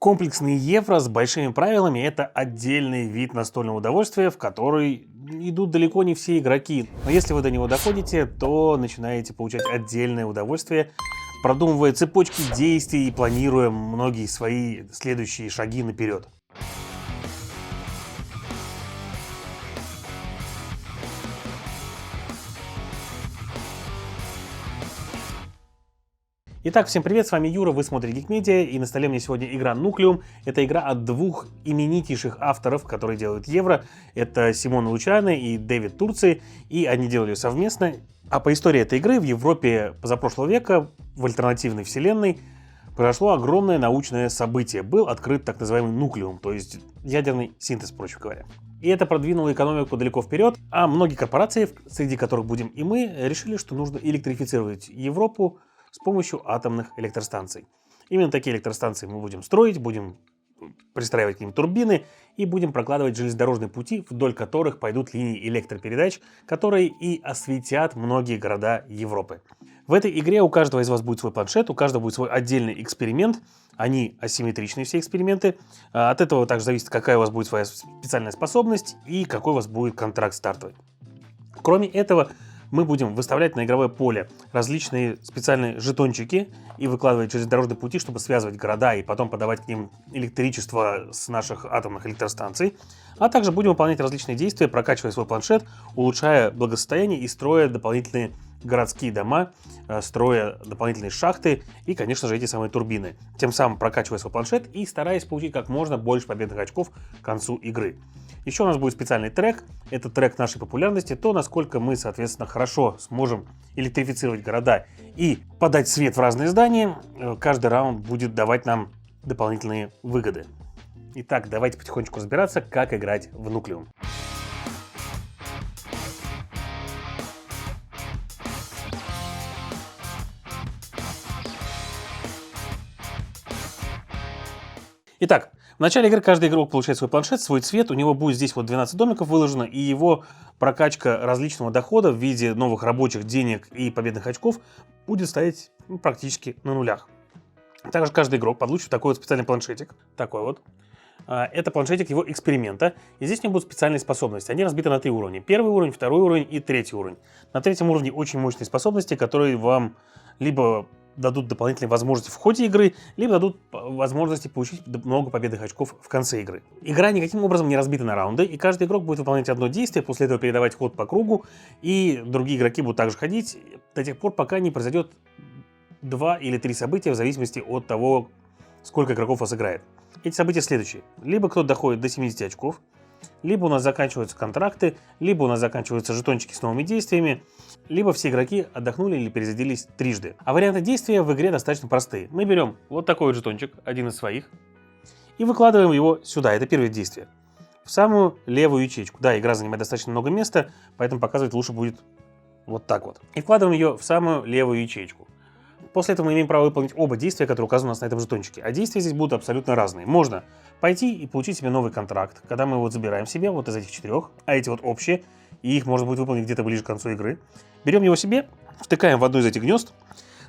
Комплексный евро с большими правилами — это отдельный вид настольного удовольствия, в который идут далеко не все игроки. Но если вы до него доходите, то начинаете получать отдельное удовольствие, продумывая цепочки действий и планируя многие свои следующие шаги наперед. Итак, всем привет, с вами Юра, вы смотрите Geek Media, и на столе мне сегодня игра Nucleum. Это игра от двух именитейших авторов, которые делают евро. Это Симона Лучано и Дэвид Турци, и они делали ее совместно. А по истории этой игры в Европе позапрошлого века, в альтернативной вселенной, произошло огромное научное событие. Был открыт так называемый Nucleum, то есть ядерный синтез, проще говоря. И это продвинуло экономику далеко вперед, а многие корпорации, среди которых будем и мы, решили, что нужно электрифицировать Европу с помощью атомных электростанций. Именно такие электростанции мы будем строить, будем пристраивать к ним турбины и будем прокладывать железнодорожные пути, вдоль которых пойдут линии электропередач, которые и осветят многие города Европы. В этой игре у каждого из вас будет свой планшет, у каждого будет свой отдельный эксперимент. Они асимметричные, все эксперименты. От этого также зависит, какая у вас будет своя специальная способность и какой у вас будет контракт стартовый. Кроме этого, мы будем выставлять на игровое поле различные специальные жетончики и выкладывать железнодорожные пути, чтобы связывать города и потом подавать к ним электричество с наших атомных электростанций. А также будем выполнять различные действия, прокачивая свой планшет, улучшая благосостояние и строя дополнительные городские дома, строя дополнительные шахты и, конечно же, эти самые турбины. Тем самым прокачивая свой планшет и стараясь получить как можно больше победных очков к концу игры. Еще у нас будет специальный трек. Это трек нашей популярности, то, насколько мы, соответственно, хорошо сможем электрифицировать города и подать свет в разные здания. Каждый раунд будет давать нам дополнительные выгоды. Итак, давайте потихонечку разбираться, как играть в Nucleum. Итак, в начале игры каждый игрок получает свой планшет, свой цвет, у него будет здесь вот 12 домиков выложено, и его прокачка различного дохода в виде новых рабочих денег и победных очков будет стоять практически на нулях. Также каждый игрок получит такой вот специальный планшетик, такой вот. Это планшетик его эксперимента, и здесь у него будут специальные способности. Они разбиты на 3 уровня. Первый уровень, второй уровень и третий уровень. На третьем уровне очень мощные способности, которые вам либо дадут дополнительные возможности в ходе игры, либо дадут возможности получить много победных очков в конце игры. Игра никаким образом не разбита на раунды, и каждый игрок будет выполнять одно действие, после этого передавать ход по кругу, и другие игроки будут также ходить до тех пор, пока не произойдет 2 или 3 события, в зависимости от того, сколько игроков вас играет. Эти события следующие. Либо кто-то доходит до 70 очков, либо у нас заканчиваются контракты, либо у нас заканчиваются жетончики с новыми действиями, либо все игроки отдохнули или перезарядились трижды. А варианты действия в игре достаточно простые. Мы берем вот такой вот жетончик, один из своих, и выкладываем его сюда, это первое действие, в самую левую ячейку. Да, игра занимает достаточно много места, поэтому показывать лучше будет вот так вот. И вкладываем ее в самую левую ячейку. После этого мы имеем право выполнить оба действия, которые указаны у нас на этом жетончике. А действия здесь будут абсолютно разные. Можно пойти и получить себе новый контракт, когда мы вот забираем себе вот из этих 4, а эти вот общие, и их можно будет выполнить где-то ближе к концу игры. Берем его себе, втыкаем в одно из этих гнезд,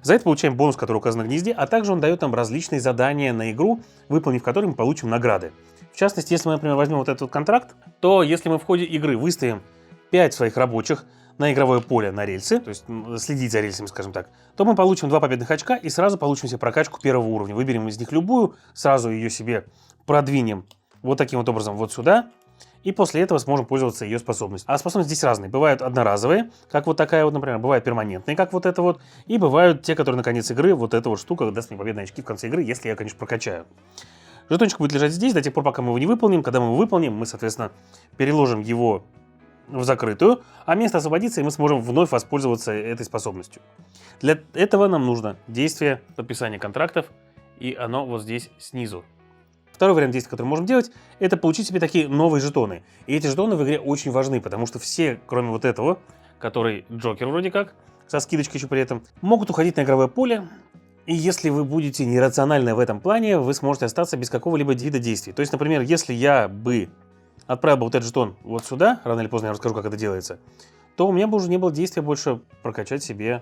за это получаем бонус, который указан на гнезде, а также он дает нам различные задания на игру, выполнив которые мы получим награды. В частности, если мы, например, возьмем вот этот вот контракт, то если мы в ходе игры выставим 5 своих рабочих на игровое поле на рельсы, то есть следить за рельсами, скажем так, то мы получим 2 победных очка и сразу получим себе прокачку первого уровня. Выберем из них любую, сразу ее себе продвинем вот таким вот образом вот сюда, и после этого сможем пользоваться ее способностью. А способности здесь разные. Бывают одноразовые, как вот такая вот, например, бывают перманентные, как вот это вот, и бывают те, которые на конец игры, вот эта вот штука даст мне победные очки в конце игры, если я, конечно, прокачаю. Жетончик будет лежать здесь до тех пор, пока мы его не выполним. Когда мы его выполним, мы, соответственно, переложим его в закрытую, а место освободится, и мы сможем вновь воспользоваться этой способностью. Для этого нам нужно действие подписания контрактов, и оно вот здесь снизу. Второй вариант действия, который мы можем делать, это получить себе такие новые жетоны. И эти жетоны в игре очень важны, потому что все, кроме вот этого, который Джокер вроде как, со скидочкой еще при этом, могут уходить на игровое поле. И если вы будете нерациональны в этом плане, вы сможете остаться без какого-либо вида действий. То есть, например, если я бы отправил бы вот этот жетон вот сюда, рано или поздно я расскажу, как это делается, то у меня бы уже не было действия больше прокачать себе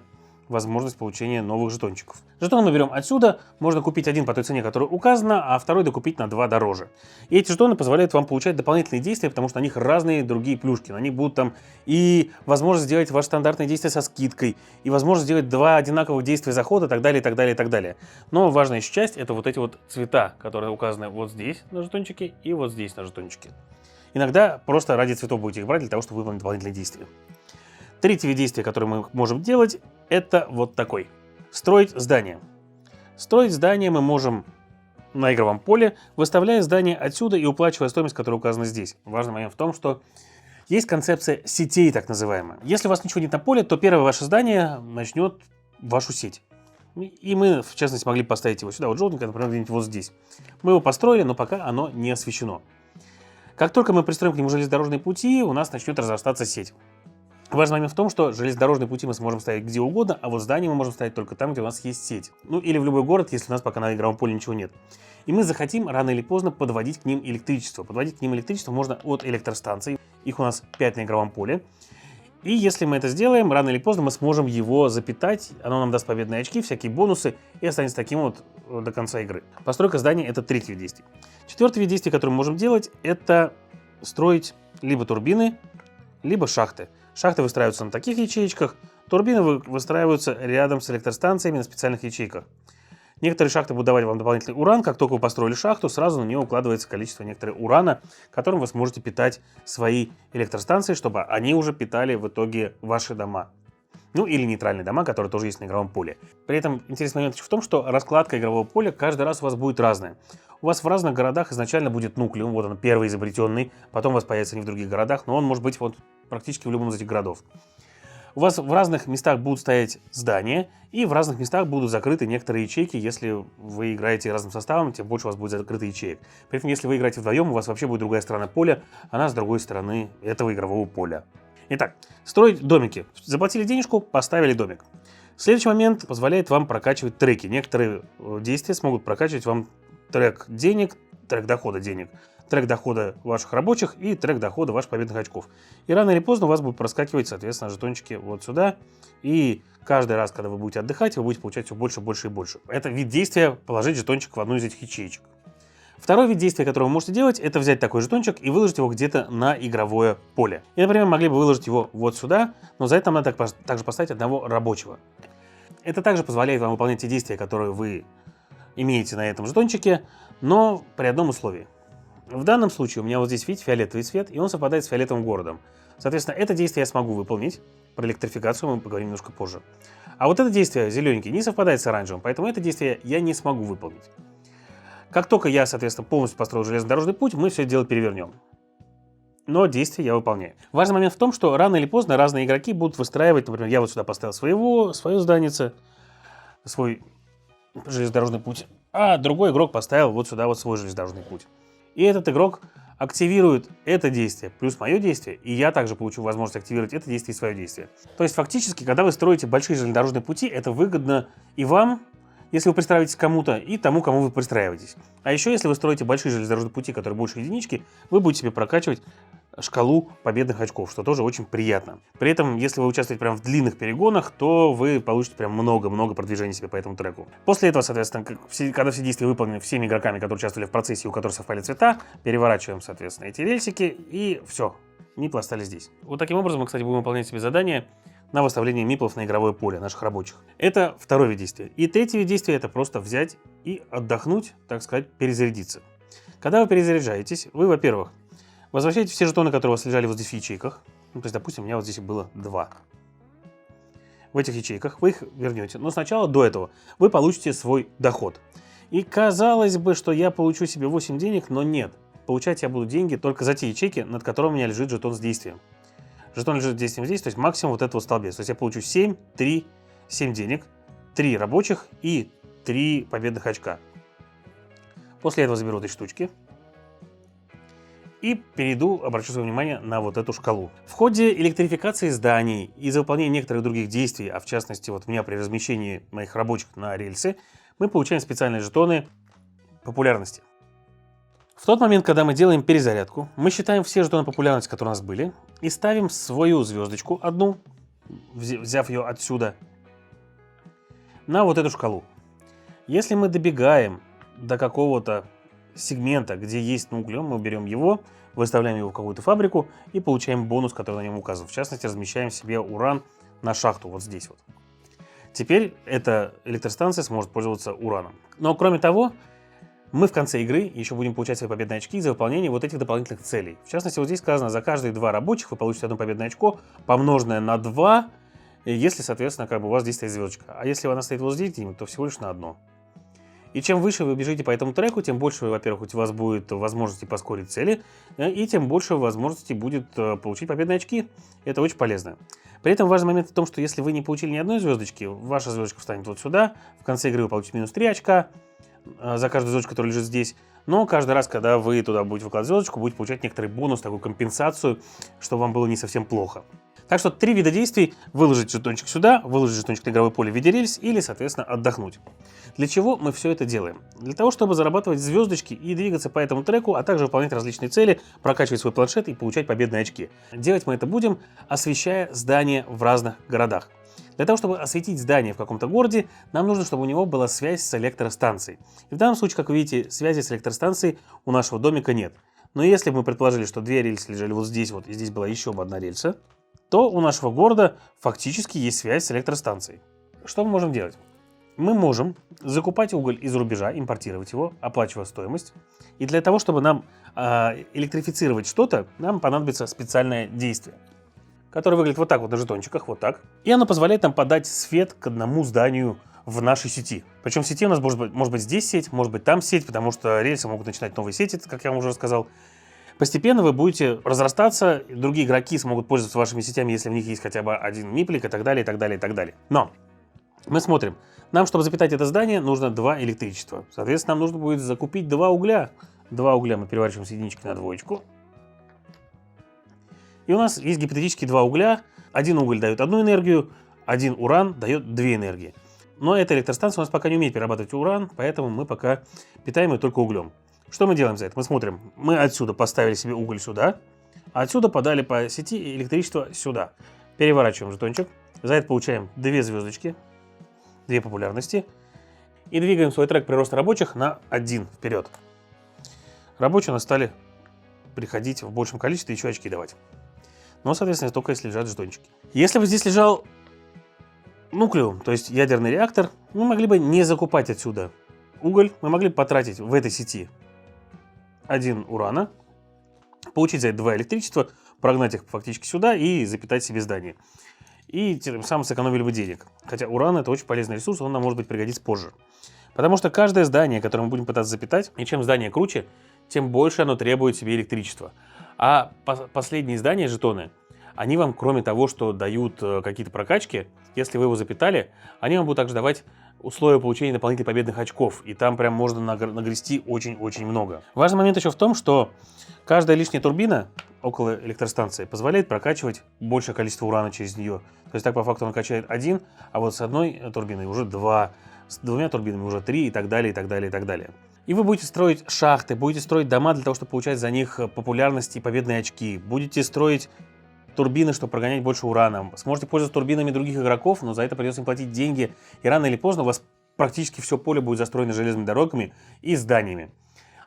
возможность получения новых жетончиков. Жетон мы берем отсюда, можно купить один по той цене, которая указана, а второй докупить на 2 дороже. И эти жетоны позволяют вам получать дополнительные действия, потому что на них разные другие плюшки. На них будут там и возможность сделать ваше стандартное действие со скидкой, и возможность сделать 2 одинаковых действия захода, и так далее, и так далее, и так далее. Но важная еще часть — это вот эти вот цвета, которые указаны вот здесь на жетончике и вот здесь на жетончике. Иногда просто ради цветов будете их брать для того, чтобы выполнить дополнительные действия. Третий вид действия, который мы можем делать, это вот такой. Строить здание. Строить здание мы можем на игровом поле, выставляя здание отсюда и уплачивая стоимость, которая указана здесь. Важный момент в том, что есть концепция сетей, так называемая. Если у вас ничего нет на поле, то первое ваше здание начнет вашу сеть. И мы, в частности, могли поставить его сюда, вот желтенькое, например, где-нибудь вот здесь. Мы его построили, но пока оно не освещено. Как только мы пристроим к нему железнодорожные пути, у нас начнет разрастаться сеть. Важный момент в том, что железнодорожные пути мы сможем ставить где угодно, а вот здание мы можем ставить только там, где у нас есть сеть. Ну или в любой город, если у нас пока на игровом поле ничего нет. И мы захотим рано или поздно подводить к ним электричество. Подводить к ним электричество можно от электростанций. Их у нас 5 на игровом поле. И если мы это сделаем, рано или поздно мы сможем его запитать. Оно нам даст победные очки, всякие бонусы и останется таким вот до конца игры. Постройка здания — это третий вид действий. Четвертый вид действий, который мы можем делать, это строить либо турбины, либо шахты. Шахты выстраиваются на таких ячеечках, турбины выстраиваются рядом с электростанциями на специальных ячейках. Некоторые шахты будут давать вам дополнительный уран. Как только вы построили шахту, сразу на нее укладывается количество некоторого урана, которым вы сможете питать свои электростанции, чтобы они уже питали в итоге ваши дома. Ну или нейтральные дома, которые тоже есть на игровом поле. При этом интересный момент в том, что раскладка игрового поля каждый раз у вас будет разная. У вас в разных городах изначально будет нуклеум, вот он первый изобретенный, потом у вас появится не в других городах, но он может быть вот практически в любом из этих городов. У вас в разных местах будут стоять здания, и в разных местах будут закрыты некоторые ячейки. Если вы играете разным составом, тем больше у вас будет закрыто ячеек. При этом, если вы играете вдвоем, у вас вообще будет другая сторона поля, она с другой стороны этого игрового поля. Итак, строить домики. Заплатили денежку, поставили домик. Следующий момент позволяет вам прокачивать треки. Некоторые действия смогут прокачивать вам трек денег, трек дохода денег, трек дохода ваших рабочих и трек дохода ваших победных очков. И рано или поздно у вас будут проскакивать, соответственно, жетончики вот сюда. И каждый раз, когда вы будете отдыхать, вы будете получать все больше, больше и больше. Это вид действия — положить жетончик в одну из этих ячеечек. Второй вид действия, который вы можете делать, это взять такой жетончик и выложить его где-то на игровое поле. И, например, могли бы выложить его вот сюда, но за это нам надо также поставить одного рабочего. Это также позволяет вам выполнять те действия, которые вы имеете на этом жетончике, но при одном условии. В данном случае у меня вот здесь, видите, фиолетовый цвет, и он совпадает с фиолетовым городом. Соответственно, это действие я смогу выполнить. Про электрификацию мы поговорим немножко позже. А вот это действие, зелененький, не совпадает с оранжевым, поэтому это действие я не смогу выполнить. Как только я, соответственно, полностью построил железнодорожный путь, мы все это дело перевернем. Но действие я выполняю. Важный момент в том, что рано или поздно разные игроки будут выстраивать, например, я вот сюда поставил свое зданице, свой железнодорожный путь, а другой игрок поставил вот сюда вот свой железнодорожный путь. И этот игрок активирует это действие плюс мое действие, и я также получу возможность активировать это действие и свое действие. То есть фактически, когда вы строите большие железнодорожные пути, это выгодно и вам, если вы пристраиваетесь к кому-то, и тому, кому вы пристраиваетесь. А еще, если вы строите большие железнодорожные пути, которые больше единички, вы будете себе прокачивать шкалу победных очков, что тоже очень приятно. При этом, если вы участвуете прям в длинных перегонах, то вы получите прям много-много продвижений себе по этому треку. После этого, соответственно, когда все действия выполнены всеми игроками, которые участвовали в процессе, у которых совпали цвета, переворачиваем, соответственно, эти рельсики, и все, миплы остались здесь. Вот таким образом мы, кстати, будем выполнять себе задание на выставление миплов на игровое поле наших рабочих. Это второй вид действия. И третий вид действия — это просто взять и отдохнуть, так сказать, перезарядиться. Когда вы перезаряжаетесь, вы, во-первых, возвращаете все жетоны, которые у вас лежали вот здесь в ячейках. Ну, то есть, допустим, у меня вот здесь их было 2. В этих ячейках вы их вернете. Но сначала, до этого, вы получите свой доход. И казалось бы, что я получу себе 8 денег, но нет. Получать я буду деньги только за те ячейки, над которыми у меня лежит жетон с действием. Жетон лежит действием здесь, то есть максимум вот этого столбец. То есть я получу 7 денег, 3 рабочих и 3 победных очка. После этого заберу эти штучки. И перейду, обращу свое внимание на вот эту шкалу. В ходе электрификации зданий и за выполнение некоторых других действий, а в частности вот у меня при размещении моих рабочих на рельсы, мы получаем специальные жетоны популярности. В тот момент, когда мы делаем перезарядку, мы считаем все жетоны популярности, которые у нас были, и ставим свою звездочку одну, взяв ее отсюда, на вот эту шкалу. Если мы добегаем до какого-то сегмента, где есть нуклеум, мы берем его, выставляем его в какую-то фабрику и получаем бонус, который на нем указан. В частности, размещаем себе уран на шахту вот здесь вот. Теперь эта электростанция сможет пользоваться ураном. Но кроме того, мы в конце игры еще будем получать свои победные очки за выполнение вот этих дополнительных целей. В частности, вот здесь сказано, за каждые 2 рабочих вы получите одно победное очко, помноженное на 2, если, соответственно, как бы у вас здесь стоит звездочка. А если она стоит вот здесь где-нибудь, то всего лишь на одно. И чем выше вы бежите по этому треку, тем больше, во-первых, у вас будет возможности поскорить цели, и тем больше возможностей будет получить победные очки. Это очень полезно. При этом важный момент в том, что если вы не получили ни одной звездочки, ваша звездочка встанет вот сюда, в конце игры вы получите минус 3 очка за каждую звездочку, которая лежит здесь. Но каждый раз, когда вы туда будете выкладывать звездочку, будете получать некоторый бонус, такую компенсацию, чтобы вам было не совсем плохо. Так что 3 вида действий: выложить жетончик сюда, выложить жетончик на игровое поле в виде рельс или, соответственно, отдохнуть. Для чего мы все это делаем? Для того, чтобы зарабатывать звездочки и двигаться по этому треку, а также выполнять различные цели, прокачивать свой планшет и получать победные очки. Делать мы это будем, освещая здания в разных городах. Для того, чтобы осветить здание в каком-то городе, нам нужно, чтобы у него была связь с электростанцией. И в данном случае, как вы видите, связи с электростанцией у нашего домика нет. Но если бы мы предположили, что 2 рельсы лежали вот здесь вот, и здесь была еще одна рельса, то у нашего города фактически есть связь с электростанцией. Что мы можем делать? Мы можем закупать уголь из-за рубежа, импортировать его, оплачивая стоимость. И для того, чтобы нам электрифицировать что-то, нам понадобится специальное действие, которое выглядит вот так вот на жетончиках, вот так. И оно позволяет нам подать свет к одному зданию в нашей сети. Причем в сети у нас может быть здесь сеть, может быть там сеть, потому что рельсы могут начинать новые сети, как я вам уже рассказал. Постепенно вы будете разрастаться, другие игроки смогут пользоваться вашими сетями, если в них есть хотя бы один миплик и так далее, и так далее, и так далее. Но мы смотрим. Нам, чтобы запитать это здание, нужно 2 электричества. Соответственно, нам нужно будет закупить 2 угля. 2 угля мы переворачиваем с единички на двоечку. И у нас есть гипотетически 2 угля. Один уголь дает 1 энергию, один уран дает 2 энергии. Но эта электростанция у нас пока не умеет перерабатывать уран, поэтому мы пока питаем ее только углем. Что мы делаем за это? Мы смотрим, мы отсюда поставили себе уголь сюда, а отсюда подали по сети электричество сюда. Переворачиваем жетончик, за это получаем 2 звездочки, 2 популярности, и двигаем свой трек прироста рабочих на 1 вперед. Рабочие у нас стали приходить в большем количестве и еще очки давать. Но, соответственно, только если лежат жетончики. Если бы здесь лежал нуклеум, то есть ядерный реактор, мы могли бы не закупать отсюда уголь, мы могли бы потратить в этой сети 1 урана, получить за это 2 электричества, прогнать их фактически сюда и запитать себе здание. И тем самым сэкономили бы денег. Хотя уран — это очень полезный ресурс, он нам может быть пригодится позже. Потому что каждое здание, которое мы будем пытаться запитать, и чем здание круче, тем больше оно требует себе электричества. А последние здания, жетоны, они вам, кроме того, что дают какие-то прокачки, если вы его запитали, они вам будут также давать условия получения дополнительных победных очков. И там прям можно нагрести очень-очень много. Важный момент еще в том, что каждая лишняя турбина около электростанции позволяет прокачивать большее количество урана через нее. То есть так по факту он качает 1, а вот с одной турбиной уже 2, с 2 турбинами уже 3 и так далее, и так далее, и так далее. И вы будете строить шахты, будете строить дома для того, чтобы получать за них популярность и победные очки. Будете строить турбины, чтобы прогонять больше урана. Сможете пользоваться турбинами других игроков, но за это придется им платить деньги. И рано или поздно у вас практически все поле будет застроено железными дорогами и зданиями.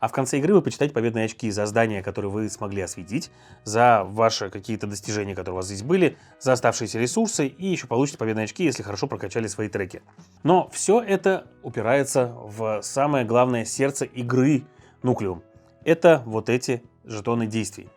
А в конце игры вы почитаете победные очки за здания, которые вы смогли осветить, за ваши какие-то достижения, которые у вас здесь были, за оставшиеся ресурсы, и еще получите победные очки, если хорошо прокачали свои треки. Но все это упирается в самое главное сердце игры Нуклеум. Это вот эти жетоны действий.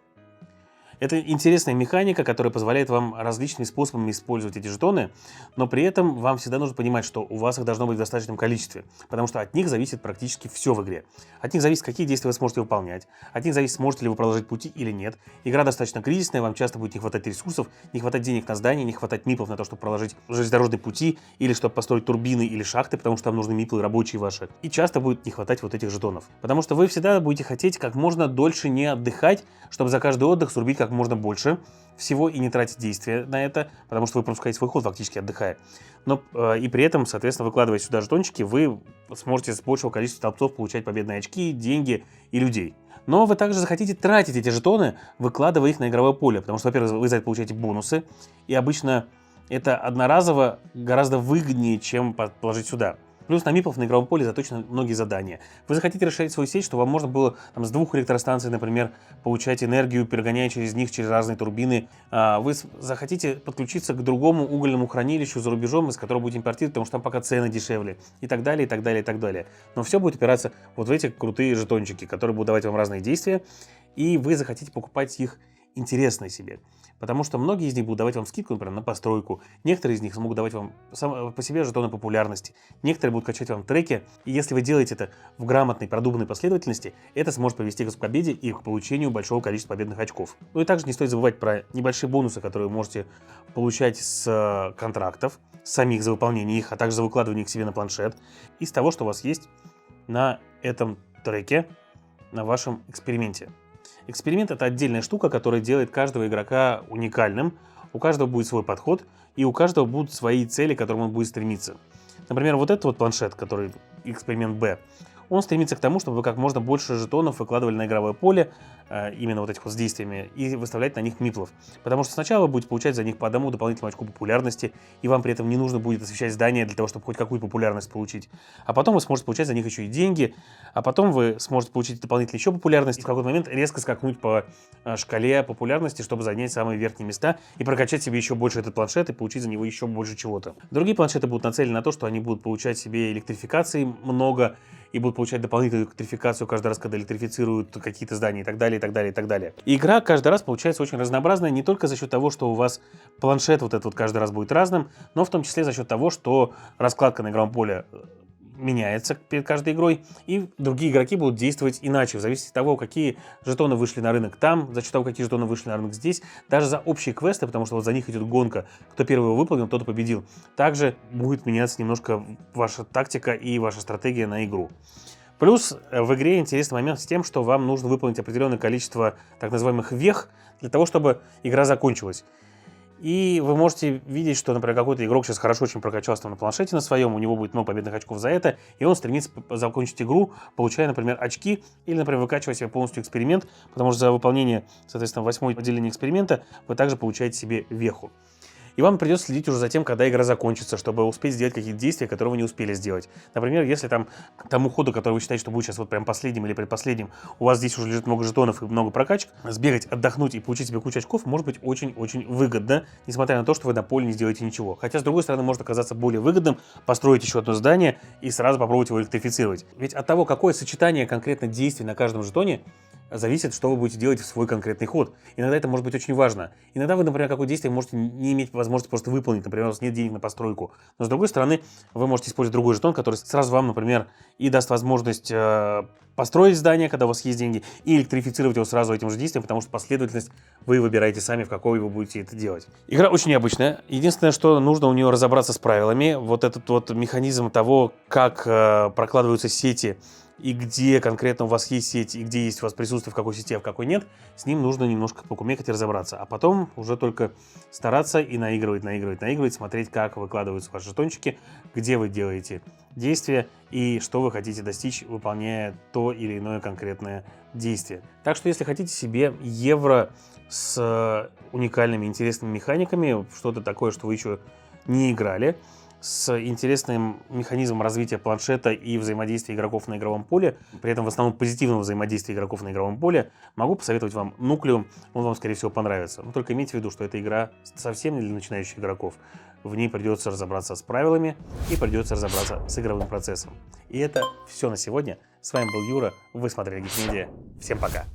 Это интересная механика, которая позволяет вам различными способами использовать эти жетоны, но при этом вам всегда нужно понимать, что у вас их должно быть в достаточном количестве, потому что от них зависит практически все в игре. От них зависит, какие действия вы сможете выполнять, от них зависит, сможете ли вы проложить пути или нет. Игра достаточно кризисная, вам часто будет не хватать ресурсов, не хватать денег на здание, не хватать миплов на то, чтобы проложить железнодорожные пути или чтобы построить турбины или шахты, потому что там нужны миплы рабочие ваши. И часто будет не хватать вот этих жетонов, потому что вы всегда будете хотеть как можно дольше не отдыхать, чтобы за каждый отдых срубить как можно больше всего и не тратить действия на это, потому что вы пропускаете свой ход, фактически отдыхая. Но и при этом, соответственно, выкладывая сюда жетончики, вы сможете с большего количества столбцов получать победные очки, деньги и людей. Но вы также захотите тратить эти жетоны, выкладывая их на игровое поле, потому что, во-первых, вы за это получаете бонусы, и обычно это одноразово гораздо выгоднее, чем положить сюда. Плюс на миплов на игровом поле заточены многие задания. Вы захотите расширить свою сеть, чтобы вам можно было с 2 электростанций, например, получать энергию, перегоняя через них, через разные турбины. Вы захотите подключиться к другому угольному хранилищу за рубежом, из которого будете импортировать, потому что там пока цены дешевле. И так далее, и так далее, и так далее. Но все будет опираться вот в эти крутые жетончики, которые будут давать вам разные действия. И вы захотите покупать их интересные себе. Потому что многие из них будут давать вам скидку, например, на постройку. Некоторые из них смогут давать вам по себе жетоны популярности. Некоторые будут качать вам треки. И если вы делаете это в грамотной, продуманной последовательности, это сможет привести к победе и к получению большого количества победных очков. Ну и также не стоит забывать про небольшие бонусы, которые вы можете получать с контрактов, самих за выполнение их, а также за выкладывание их себе на планшет. Из того, что у вас есть на этом треке, на вашем эксперименте. Эксперимент — это отдельная штука, которая делает каждого игрока уникальным. У каждого будет свой подход, и у каждого будут свои цели, к которым он будет стремиться. Например, вот этот вот планшет, который эксперимент Б, он стремится к тому, чтобы вы как можно больше жетонов выкладывали на игровое поле, именно вот этих вот с действиями, и выставлять на них миплов. Потому что сначала вы будете получать за них по одному дополнительному очку популярности, и вам при этом не нужно будет освещать здания для того, чтобы хоть какую популярность получить. А потом вы сможете получать за них еще и деньги, а потом вы сможете получить дополнительно еще популярность, и в какой-то момент резко скакнуть по шкале популярности, чтобы занять самые верхние места и прокачать себе еще больше этот планшет и получить за него еще больше чего-то. Другие планшеты будут нацелены на то, что они будут получать себе электрификации много, и будут получать дополнительную электрификацию каждый раз, когда электрифицируют какие-то здания и так далее, и так далее, и так далее. И игра каждый раз получается очень разнообразная не только за счет того, что у вас планшет вот этот вот каждый раз будет разным, но в том числе за счет того, что раскладка на игровом поле меняется перед каждой игрой, и другие игроки будут действовать иначе, в зависимости от того, какие жетоны вышли на рынок там, за счет того, какие жетоны вышли на рынок здесь, даже за общие квесты, потому что вот за них идет гонка, кто первый его выполнил, тот и победил. Также будет меняться немножко ваша тактика и ваша стратегия на игру. Плюс в игре интересный момент с тем, что вам нужно выполнить определенное количество так называемых вех для того, чтобы игра закончилась. И вы можете видеть, что, например, какой-то игрок сейчас хорошо очень прокачался на планшете на своем, у него будет много победных очков за это, и он стремится закончить игру, получая, например, очки, или, например, выкачивая себе полностью эксперимент, потому что за выполнение, соответственно, 8-й отделения эксперимента вы также получаете себе веху. И вам придется следить уже за тем, когда игра закончится, чтобы успеть сделать какие-то действия, которые вы не успели сделать. Например, если там к тому ходу, который вы считаете, что будет сейчас вот прям последним или предпоследним, у вас здесь уже лежит много жетонов и много прокачек, сбегать, отдохнуть и получить себе кучу очков может быть очень-очень выгодно, несмотря на то, что вы на поле не сделаете ничего. Хотя, с другой стороны, может оказаться более выгодным построить еще одно здание и сразу попробовать его электрифицировать. Ведь от того, какое сочетание конкретно действий на каждом жетоне, зависит, что вы будете делать в свой конкретный ход. Иногда это может быть очень важно. Иногда вы, например, какое действие можете не иметь возможности просто выполнить. Например, у вас нет денег на постройку. Но, с другой стороны, вы можете использовать другой жетон, который сразу вам, например, и даст возможность построить здание, когда у вас есть деньги, и электрифицировать его сразу этим же действием, потому что последовательность вы выбираете сами, в какой вы будете это делать. Игра очень необычная. Единственное, что нужно у нее разобраться с правилами. Вот этот вот механизм того, как прокладываются сети, и где конкретно у вас есть сеть, и где есть у вас присутствие, в какой сети, а в какой нет, с ним нужно немножко покумекать и разобраться. А потом уже только стараться и наигрывать, смотреть, как выкладываются ваши жетончики, где вы делаете действия и что вы хотите достичь, выполняя то или иное конкретное действие. Так что, если хотите себе евро с уникальными, интересными механиками, что-то такое, что вы еще не играли, с интересным механизмом развития планшета и взаимодействия игроков на игровом поле, при этом в основном позитивного взаимодействия игроков на игровом поле, могу посоветовать вам Nucleum, он вам, скорее всего, понравится. Но только имейте в виду, что эта игра совсем не для начинающих игроков. В ней придется разобраться с правилами и придется разобраться с игровым процессом. И это все на сегодня. С вами был Юра, вы смотрели Geek Media. Всем пока!